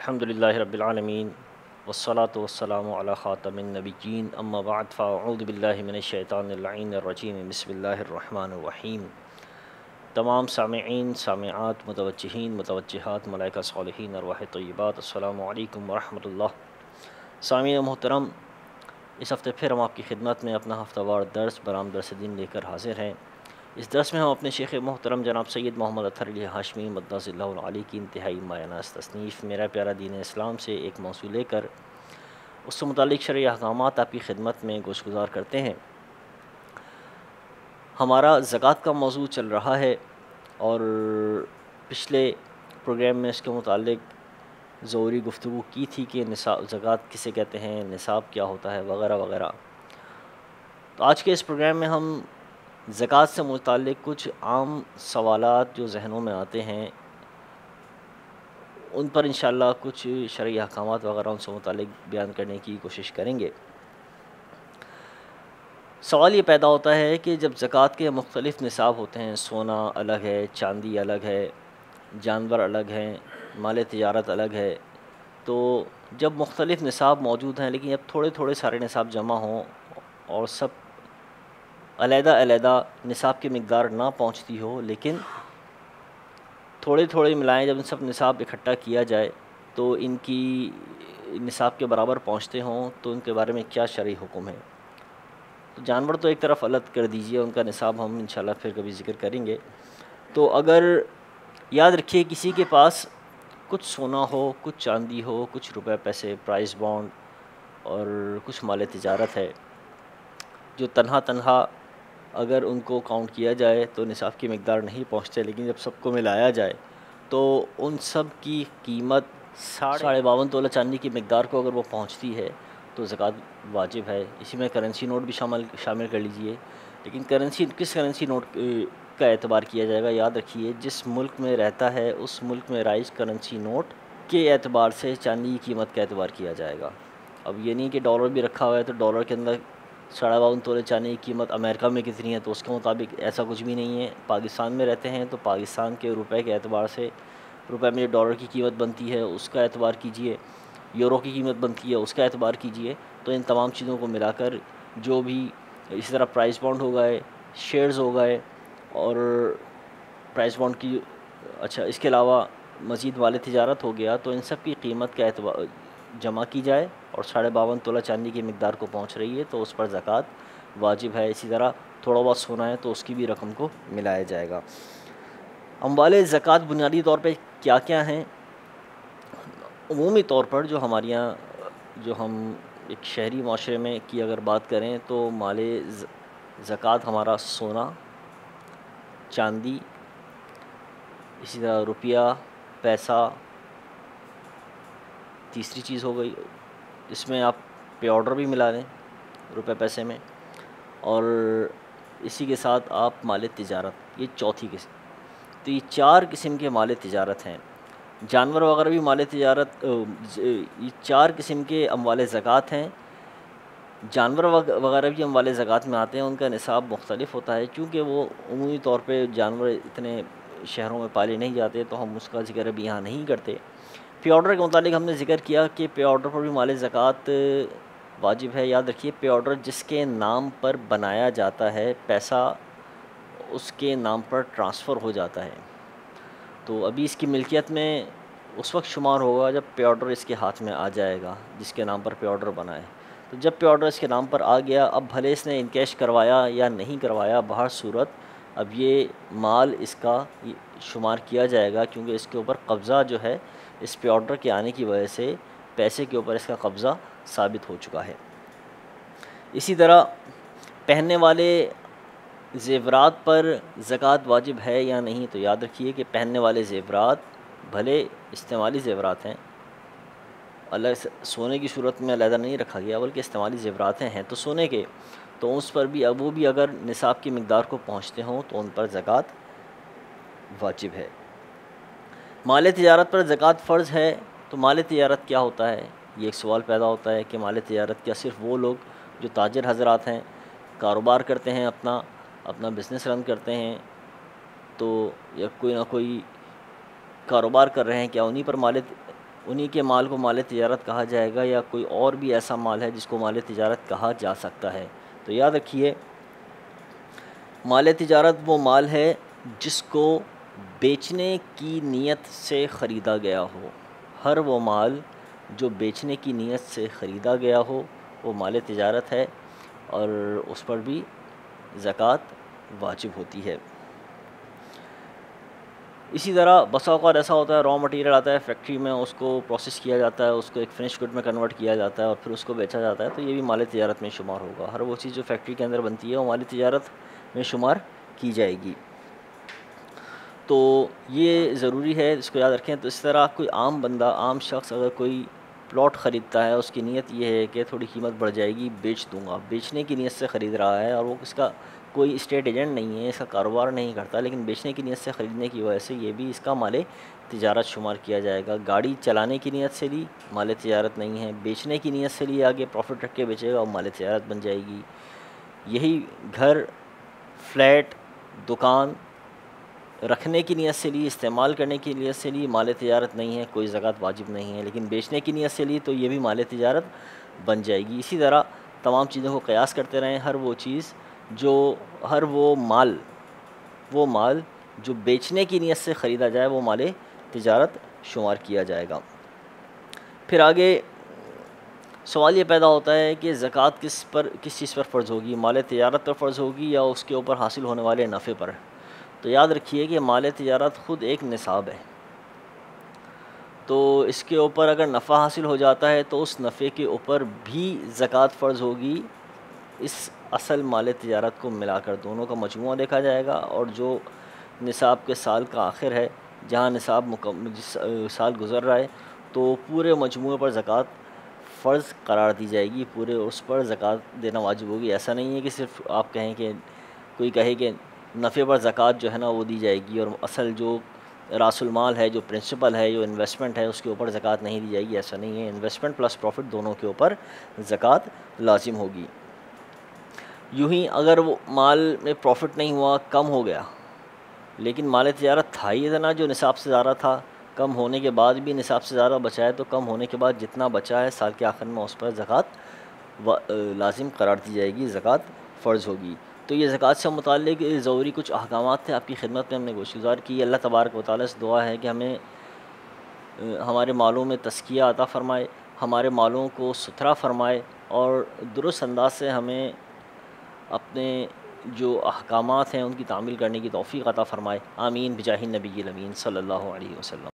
الحمدللہ رب العالمین والصلاة والسلام علی خاتم النبیین اما بعد فاعوذ باللہ من الشیطان اللعین الرجیم بسم اللہ الرحمن الرحیم۔ تمام سامعین، سامعات، متوجہین، متوجہات، ملائکہ صالحین، ارواح طیبات، السلام علیکم ورحمۃ اللہ۔ سامعین محترم، اس ہفتے پھر ہم آپ کی خدمت میں اپنا ہفتہ وار درس برام درس دین لے کر حاضر ہیں۔ اس درس میں ہم اپنے شیخ محترم جناب سید محمد اطہر علی ہاشمی مدظ اللہ العلی کی انتہائی مایہ ناز تصنیف میرا پیارا دین اسلام سے ایک موضوع لے کر اس سے متعلق شرعی احکامات آپ کی خدمت میں گوش گزار کرتے ہیں۔ ہمارا زکوٰۃ کا موضوع چل رہا ہے اور پچھلے پروگرام میں اس کے متعلق ضروری گفتگو کی تھی کہ نصاب زکوٰۃ کسے کہتے ہیں، نصاب کیا ہوتا ہے، وغیرہ وغیرہ۔ تو آج کے اس پروگرام میں ہم زکوٰۃ سے متعلق کچھ عام سوالات جو ذہنوں میں آتے ہیں ان پر انشاءاللہ کچھ شرعی احکامات وغیرہ ان سے متعلق بیان کرنے کی کوشش کریں گے۔ سوال یہ پیدا ہوتا ہے کہ جب زکوٰۃ کے مختلف نصاب ہوتے ہیں، سونا الگ ہے، چاندی الگ ہے، جانور الگ ہیں، مال تجارت الگ ہے، تو جب مختلف نصاب موجود ہیں لیکن جب تھوڑے تھوڑے سارے نصاب جمع ہوں اور سب علیحدہ علیحدہ نصاب کی مقدار نہ پہنچتی ہو، لیکن تھوڑے تھوڑے ملائیں جب ان سب نصاب اکٹھا کیا جائے تو ان کی نصاب کے برابر پہنچتے ہوں تو ان کے بارے میں کیا شرعی حکم ہے۔ تو جانور تو ایک طرف الگ کر دیجئے، ان کا نصاب ہم انشاءاللہ پھر کبھی ذکر کریں گے۔ تو اگر یاد رکھیے کسی کے پاس کچھ سونا ہو، کچھ چاندی ہو، کچھ روپے پیسے، پرائز بانڈ اور کچھ مال تجارت ہے جو تنہا تنہا اگر ان کو کاؤنٹ کیا جائے تو نصاب کی مقدار نہیں پہنچتے، لیکن جب سب کو ملایا جائے تو ان سب کی قیمت 52.5 تولہ چاندی کی مقدار کو اگر وہ پہنچتی ہے تو زکوٰۃ واجب ہے۔ اسی میں کرنسی نوٹ بھی شامل کر لیجئے، لیکن کس کرنسی نوٹ کا اعتبار کیا جائے گا؟ یاد رکھیے جس ملک میں رہتا ہے اس ملک میں رائج کرنسی نوٹ کے اعتبار سے چاندی کی قیمت کا اعتبار کیا جائے گا۔ اب یہ نہیں کہ ڈالر بھی رکھا ہوا ہے تو ڈالر کے اندر 52.5 تولہ چاندی کی قیمت امریکہ میں کتنی ہے تو اس کے مطابق ایسا کچھ بھی نہیں ہے۔ پاکستان میں رہتے ہیں تو پاکستان کے روپے کے اعتبار سے روپے میں ڈالر کی قیمت بنتی ہے اس کا اعتبار کیجئے، یورو کی قیمت بنتی ہے اس کا اعتبار کیجئے۔ تو ان تمام چیزوں کو ملا کر جو بھی اسی طرح پرائز بانڈ ہو گئے، شیئرز ہو گئے، اور پرائز بانڈ کی اس کے علاوہ مزید مال تجارت ہو گیا، تو ان سب کی قیمت کا اعتبار جمع کی جائے اور 52.5 تولہ چاندی کی مقدار کو پہنچ رہی ہے تو اس پر زکوٰۃ واجب ہے۔ اسی طرح تھوڑا بہت سونا ہے تو اس کی بھی رقم کو ملایا جائے گا۔ اموال زکوٰۃ بنیادی طور پہ کیا کیا ہیں؟ عمومی طور پر جو ہمارے یہاں جو ہم ایک شہری معاشرے میں کی اگر بات کریں تو مال زکوٰۃ ہمارا سونا، چاندی، اسی طرح روپیہ، پیسہ، تیسری چیز ہو گئی، اس میں آپ پے آرڈر بھی ملا دیں روپے پیسے میں، اور اسی کے ساتھ آپ مال تجارت، یہ چوتھی قسم۔ تو یہ 4 قسم کے مال تجارت ہیں۔ جانور وغیرہ بھی مال تجارت، یہ 4 قسم کے اموال زکوٰۃ ہیں۔ جانور وغیرہ بھی اموال زکوٰۃ میں آتے ہیں، ان کا نصاب مختلف ہوتا ہے کیونکہ وہ عمومی طور پہ جانور اتنے شہروں میں پالے نہیں جاتے تو ہم اس کا ذکر ابھی یہاں نہیں کرتے۔ پے آرڈر کے متعلق ہم نے ذکر کیا کہ پے آرڈر پر بھی مال زکوٰۃ واجب ہے۔ یاد رکھیے پے آرڈر جس کے نام پر بنایا جاتا ہے، پیسہ اس کے نام پر ٹرانسفر ہو جاتا ہے، تو ابھی اس کی ملکیت میں اس وقت شمار ہوگا جب پے آرڈر اس کے ہاتھ میں آ جائے گا جس کے نام پر پے آرڈر بنا ہے۔ تو جب پے آرڈر اس کے نام پر آ گیا، اب بھلے اس نے انکیش کروایا یا نہیں کروایا، بہر صورت اب یہ مال اس کا شمار کیا جائے گا کیونکہ اس کے اوپر قبضہ جو ہے اس پے آرڈر کے آنے کی وجہ سے پیسے کے اوپر اس کا قبضہ ثابت ہو چکا ہے۔ اسی طرح پہننے والے زیورات پر زکوٰۃ واجب ہے یا نہیں؟ تو یاد رکھیے کہ پہننے والے زیورات بھلے استعمالی زیورات ہیں، الگ سونے کی صورت میں علیحدہ نہیں رکھا گیا بلکہ استعمالی زیورات ہیں تو سونے کے، تو اس پر بھی وہ بھی اگر نصاب کی مقدار کو پہنچتے ہوں تو ان پر زکوٰۃ واجب ہے۔ مال تجارت پر زکوٰۃ فرض ہے، تو مال تجارت کیا ہوتا ہے؟ یہ ایک سوال پیدا ہوتا ہے کہ مال تجارت کیا صرف وہ لوگ جو تاجر حضرات ہیں، کاروبار کرتے ہیں، اپنا بزنس رن کرتے ہیں، تو یا کوئی نہ کوئی کاروبار کر رہے ہیں، کیا انہی پر مال انہی کے مال کو مال تجارت کہا جائے گا، یا کوئی اور بھی ایسا مال ہے جس کو مال تجارت کہا جا سکتا ہے؟ تو یاد رکھیے، مال تجارت وہ مال ہے جس کو بیچنے کی نیت سے خریدا گیا ہو۔ ہر وہ مال جو بیچنے کی نیت سے خریدا گیا ہو وہ مال تجارت ہے، اور اس پر بھی زکوٰۃ واجب ہوتی ہے۔ اسی طرح بسا اوقات ایسا ہوتا ہے، را مٹیریل آتا ہے فیکٹری میں، اس کو پروسیس کیا جاتا ہے، اس کو ایک فنش گڈ میں کنورٹ کیا جاتا ہے اور پھر اس کو بیچا جاتا ہے، تو یہ بھی مال تجارت میں شمار ہوگا۔ ہر وہ چیز جو فیکٹری کے اندر بنتی ہے وہ مال تجارت میں شمار کی جائے گی۔ تو یہ ضروری ہے، اس کو یاد رکھیں۔ تو اس طرح کوئی عام بندہ، عام شخص اگر کوئی پلاٹ خریدتا ہے، اس کی نیت یہ ہے کہ تھوڑی قیمت بڑھ جائے گی، بیچ دوں گا، بیچنے کی نیت سے خرید رہا ہے، اور وہ اس کا کوئی اسٹیٹ ایجنٹ نہیں ہے، اس کا کاروبار نہیں کرتا، لیکن بیچنے کی نیت سے خریدنے کی وجہ سے یہ بھی اس کا مال تجارت شمار کیا جائے گا۔ گاڑی چلانے کی نیت سے لی، مال تجارت نہیں ہے، بیچنے کی نیت سے لی، آگے پروفٹ رکھ کے بیچے گا، وہ مال تجارت بن جائے گی۔ یہی گھر، فلیٹ، دکان رکھنے کی نیت سے لی، استعمال کرنے کی نیت سے لی، مال تجارت نہیں ہے، کوئی زکوٰۃ واجب نہیں ہے، لیکن بیچنے کی نیت سے لی تو یہ بھی مال تجارت بن جائے گی۔ اسی طرح تمام چیزوں کو قیاس کرتے رہیں، ہر وہ مال جو بیچنے کی نیت سے خریدا جائے وہ مال تجارت شمار کیا جائے گا۔ پھر آگے سوال یہ پیدا ہوتا ہے کہ زکوٰۃ کس چیز پر فرض ہوگی؟ مال تجارت پر فرض ہوگی یا اس کے اوپر حاصل ہونے والے نفع پر؟ تو یاد رکھیے کہ مال تجارت خود ایک نصاب ہے، تو اس کے اوپر اگر نفع حاصل ہو جاتا ہے تو اس نفع کے اوپر بھی زکوٰۃ فرض ہوگی۔ اس اصل مال تجارت کو ملا کر دونوں کا مجموعہ دیکھا جائے گا، اور جو نصاب کے سال کا آخر ہے، جہاں نصاب جس سال گزر رہا ہے، تو پورے مجموعے پر زکوٰۃ فرض قرار دی جائے گی، پورے اس پر زکوٰۃ دینا واجب ہوگی۔ ایسا نہیں ہے کہ صرف آپ کہیں کہ کوئی کہے کہ نفع پر زکوٰۃ جو ہے نا وہ دی جائے گی، اور اصل جو راس المال ہے، جو پرنسپل ہے، جو انویسٹمنٹ ہے، اس کے اوپر زکوٰۃ نہیں دی جائے گی۔ ایسا نہیں ہے، انویسٹمنٹ پلس پروفٹ دونوں کے اوپر زکوٰۃ لازم ہوگی۔ یوں ہی اگر وہ مال میں پروفٹ نہیں ہوا، کم ہو گیا، لیکن مال تجارت تھا ہی اتنا جو نصاب سے زیادہ تھا، کم ہونے کے بعد بھی نصاب سے زیادہ بچا ہے، تو کم ہونے کے بعد جتنا بچا ہے سال کے آخر میں اس پر زکوٰۃ لازم قرار دی جائے گی، زکوٰۃ فرض ہوگی۔ تو یہ زکوٰۃ سے متعلق ضروری کچھ احکامات تھے، آپ کی خدمت میں ہم نے گوشت گزار کی۔ اللہ تبارک و تعالیٰ سے دعا ہے کہ ہمیں ہمارے مالوں میں تزکیہ عطا فرمائے، ہمارے مالوں کو ستھرا فرمائے، اور درست انداز سے ہمیں اپنے جو احکامات ہیں ان کی تعمیل کرنے کی توفیق عطا فرمائے۔ آمین بجاہ النبی الامین صلی اللہ علیہ وسلم۔